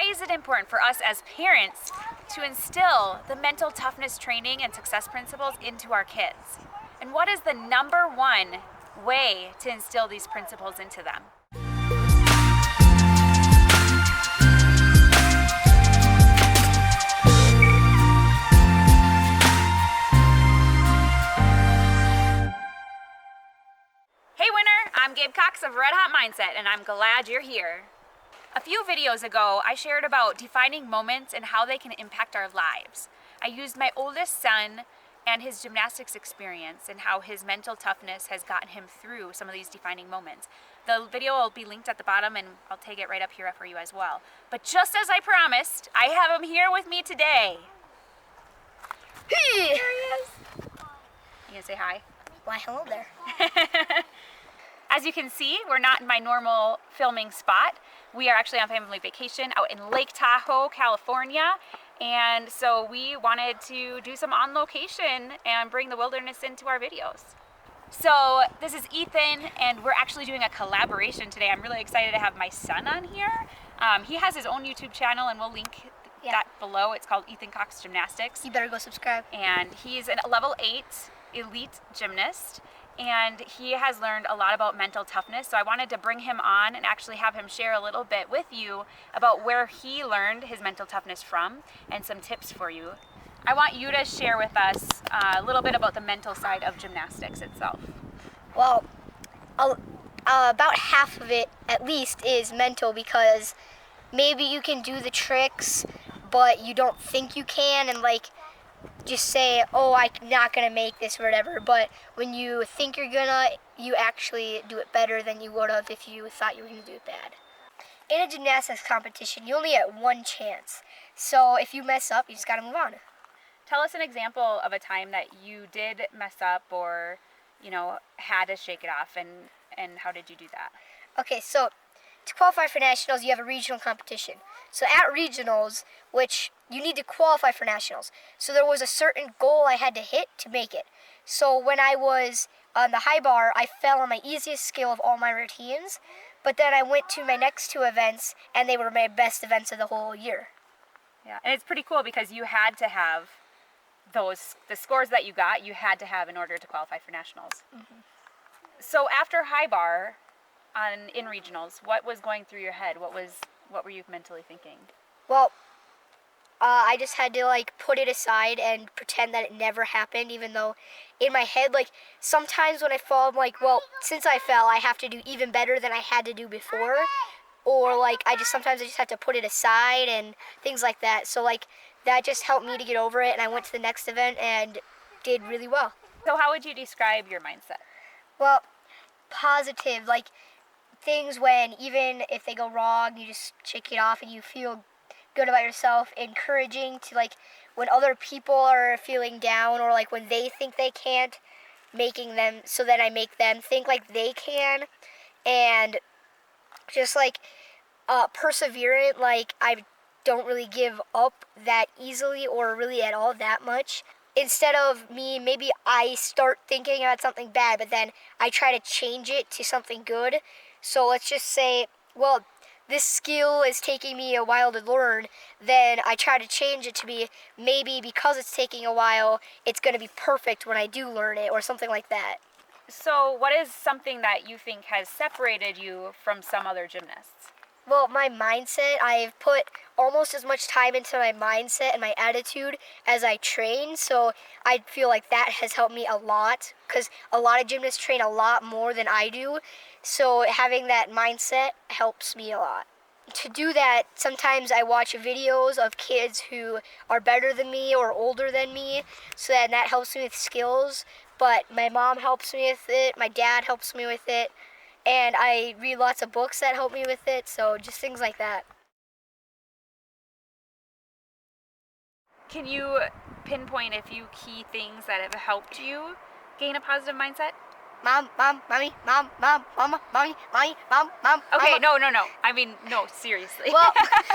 why is it important for us as parents to instill the mental toughness training and success principles into our kids? And what is the number one way to instill these principles into them? Hey winner, I'm Gabe Cox of Red Hot Mindset, and I'm glad you're here. A few videos ago, I shared about defining moments and how they can impact our lives. I used my oldest son and his gymnastics experience and how his mental toughness has gotten him through some of these defining moments. The video will be linked at the bottom, and I'll take it right up here for you as well. But just as I promised, I have him here with me today. Hey! There he is. You gonna say hi? Why, hello there. As you can see, we're not in my normal filming spot. We are actually on family vacation out in Lake Tahoe, California. And so we wanted to do some on location and bring the wilderness into our videos. So this is Ethan, and we're actually doing a collaboration today. I'm really excited to have my son on here. He has his own YouTube channel, and we'll link that below. It's called Ethan Cox Gymnastics. You better go subscribe. And he's a level 8 elite gymnast. And he has learned a lot about mental toughness, so I wanted to bring him on and actually have him share a little bit with you about where he learned his mental toughness from and some tips for you. I want you to share with us a little bit about the mental side of gymnastics itself. Well, about half of it at least is mental, because maybe you can do the tricks, but you don't think you can, and just say, oh, I'm not gonna make this or whatever, but when you think you're gonna, you actually do it better than you would have if you thought you were gonna do it bad. In a gymnastics competition, you only get one chance, so if you mess up, you just gotta move on. Tell us an example of a time that you did mess up or, had to shake it off, and how did you do that? Okay, so to qualify for nationals, you have a regional competition. So at regionals, which you need to qualify for nationals, so there was a certain goal I had to hit to make it. So when I was on the high bar, I fell on my easiest skill of all my routines, but then I went to my next two events, and they were my best events of the whole year. Yeah, and it's pretty cool because you had to have the scores that you got, you had to have in order to qualify for nationals. Mm-hmm. So after high bar, in regionals, what was going through your head? What were you mentally thinking? Well, I just had to put it aside and pretend that it never happened, even though in my head, sometimes when I fall, I'm like, well, since I fell, I have to do even better than I had to do before. Or sometimes I just have to put it aside and things like that. So that just helped me to get over it, and I went to the next event and did really well. So how would you describe your mindset? Well, positive, things when even if they go wrong, you just shake it off and you feel good about yourself. Encouraging to when other people are feeling down, or when they think they can't, making them, so then I make them think they can. And just perseverant, I don't really give up that easily or really at all that much. Instead of maybe I start thinking about something bad, but then I try to change it to something good. So let's just say, well, this skill is taking me a while to learn, then I try to change it to be, maybe because it's taking a while, it's going to be perfect when I do learn it, or something like that. So what is something that you think has separated you from some other gymnasts? Well, my mindset, I've put almost as much time into my mindset and my attitude as I train, so I feel that has helped me a lot, because a lot of gymnasts train a lot more than I do, so having that mindset helps me a lot. To do that, sometimes I watch videos of kids who are better than me or older than me, so that helps me with skills, but my mom helps me with it, my dad helps me with it, and I read lots of books that help me with it, so just things like that. Can you pinpoint a few key things that have helped you gain a positive mindset? Mom, mommy, mom, mama, mommy, mom. Okay, mama. no. I mean, no, seriously. Well,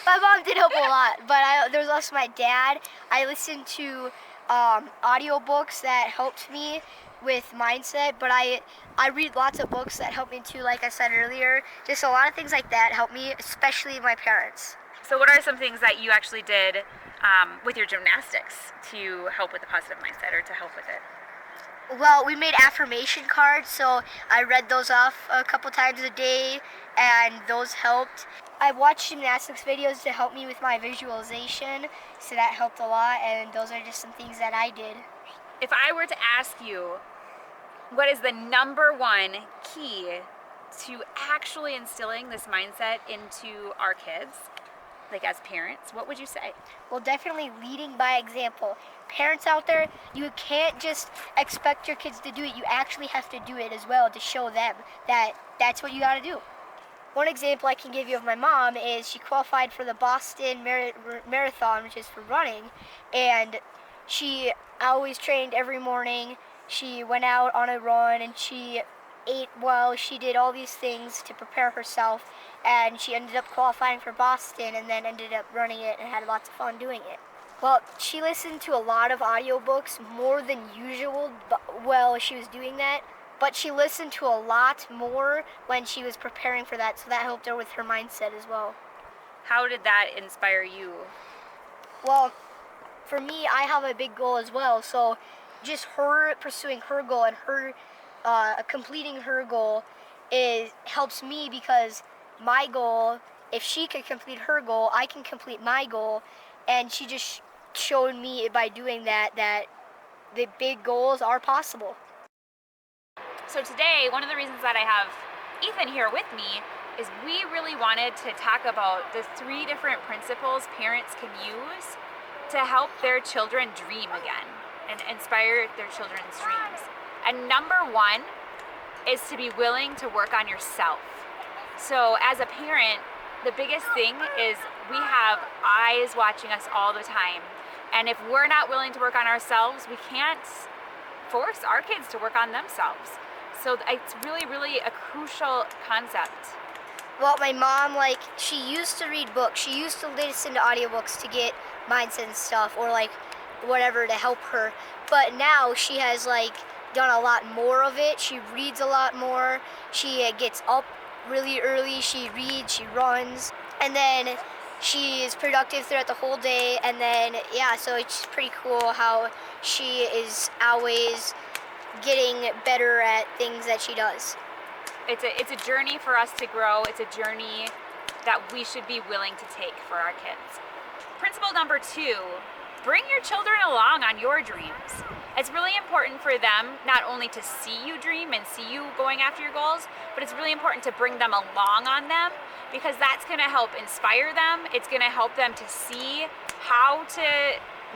my mom did help a lot, but there was also my dad. I listened to audiobooks that helped me with mindset, but I read lots of books that help me too, like I said earlier. Just a lot of things like that help me, especially my parents. So what are some things that you actually did with your gymnastics to help with the positive mindset or to help with it? Well, we made affirmation cards, so I read those off a couple times a day, and those helped. I watched gymnastics videos to help me with my visualization, so that helped a lot, and those are just some things that I did. If I were to ask you, what is the number one key to actually instilling this mindset into our kids, like as parents, what would you say? Well, definitely leading by example. Parents out there, you can't just expect your kids to do it. You actually have to do it as well to show them that that's what you got to do. One example I can give you of my mom is she qualified for the Boston Marathon, which is for running, and she always trained every morning. She went out on a run and she ate well. She did all these things to prepare herself, and she ended up qualifying for Boston and then ended up running it and had lots of fun doing it. Well, she listened to a lot of audiobooks, more than usual, while she was doing that. But she listened to a lot more when she was preparing for that, so that helped her with her mindset as well. How did that inspire you? Well, for me, I have a big goal as well, so just her pursuing her goal and her completing her goal helps me, because my goal, if she could complete her goal, I can complete my goal, and she just showed me by doing that the big goals are possible. So today, one of the reasons that I have Ethan here with me is we really wanted to talk about the 3 different principles parents can use to help their children dream again and inspire their children's dreams. And number 1 is to be willing to work on yourself. So as a parent, the biggest thing is we have eyes watching us all the time. And if we're not willing to work on ourselves, we can't force our kids to work on themselves. So it's really, really a crucial concept. Well, my mom, she used to read books. She used to listen to audiobooks to get mindset and stuff, or whatever to help her. But now she has done a lot more of it. She reads a lot more. She gets up really early. She reads, she runs, and then she is productive throughout the whole day. And then, yeah, so it's pretty cool how she is always getting better at things that she does. It's a journey for us to grow. It's a journey that we should be willing to take for our kids. Principle number 2, bring your children along on your dreams. It's really important for them not only to see you dream and see you going after your goals, but it's really important to bring them along on them, because that's going to help inspire them. It's going to help them to see how to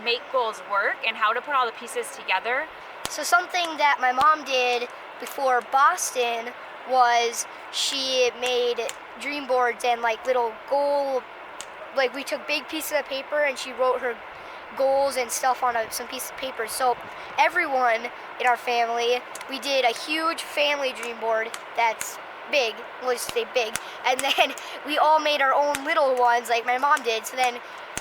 make goals work and how to put all the pieces together. So something that my mom did before Boston was she made dream boards and little goal, we took big pieces of paper and she wrote her goals and stuff on some piece of paper. So everyone in our family, we did a huge family dream board that's big, we'll just say big, and then we all made our own little ones like my mom did. So then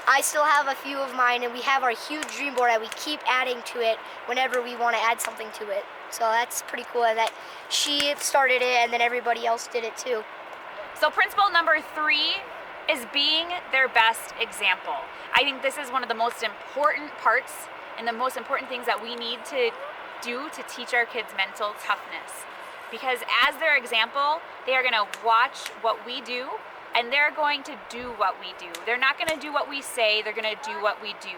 I still have a few of mine, and we have our huge dream board that we keep adding to it whenever we want to add something to it. So that's pretty cool that she started it and then everybody else did it too. So principle number 3 is being their best example. I think this is one of the most important parts and the most important things that we need to do to teach our kids mental toughness. Because as their example, they are going to watch what we do, and they're going to do what we do. They're not going to do what we say, they're going to do what we do,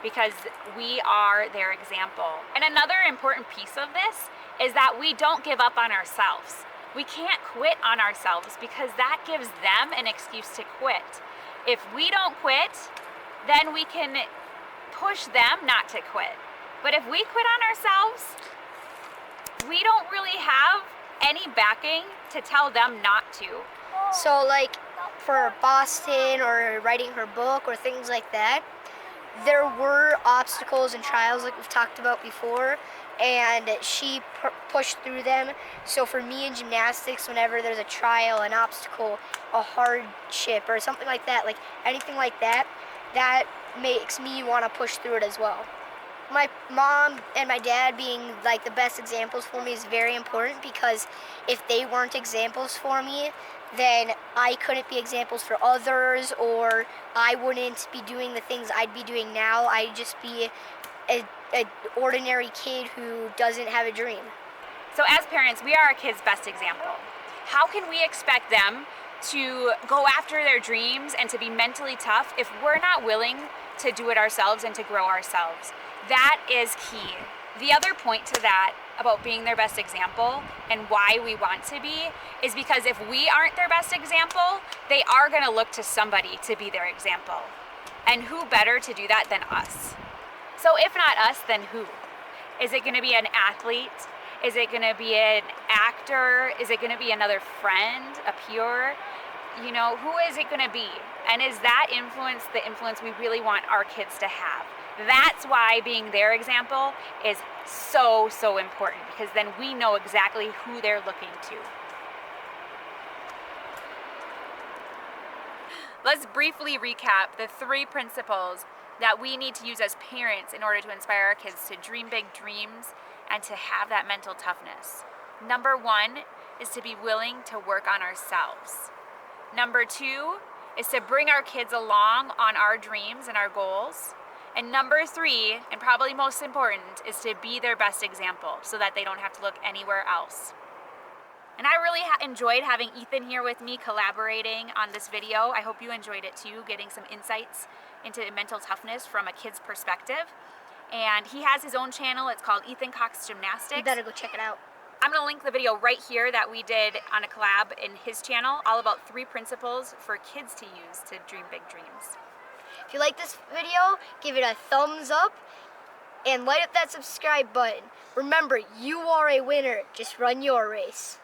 because we are their example. And another important piece of this is that we don't give up on ourselves. We can't quit on ourselves, because that gives them an excuse to quit. If we don't quit, then we can push them not to quit. But if we quit on ourselves, we don't really have any backing to tell them not to. So for Boston or writing her book or things like that, there were obstacles and trials like we've talked about before, and she pushed through them. So for me in gymnastics, whenever there's a trial, an obstacle, a hardship or something like that, anything like that, that makes me want to push through it as well. My mom and my dad being the best examples for me is very important, because if they weren't examples for me, then I couldn't be examples for others, or I wouldn't be doing the things I'd be doing now. I'd just be a ordinary kid who doesn't have a dream. So as parents, we are our kids' best example. How can we expect them to go after their dreams and to be mentally tough if we're not willing to do it ourselves and to grow ourselves? That is key. The other point to that about being their best example and why we want to be is because if we aren't their best example, they are going to look to somebody to be their example. And who better to do that than us? So if not us, then who? Is it going to be an athlete? Is it going to be an actor? Is it going to be another friend, a peer? You know, who is it going to be? And is that influence the influence we really want our kids to have? That's why being their example is so, so important, because then we know exactly who they're looking to. Let's briefly recap the 3 principles that we need to use as parents in order to inspire our kids to dream big dreams and to have that mental toughness. Number 1 is to be willing to work on ourselves. Number 2 is to bring our kids along on our dreams and our goals. And number 3, and probably most important, is to be their best example so that they don't have to look anywhere else. And I really enjoyed having Ethan here with me collaborating on this video. I hope you enjoyed it too, getting some insights into mental toughness from a kid's perspective. And he has his own channel. It's called Ethan Cox Gymnastics. You better go check it out. I'm going to link the video right here that we did on a collab in his channel, all about 3 principles for kids to use to dream big dreams. If you like this video, give it a thumbs up and light up that subscribe button. Remember, you are a winner. Just run your race.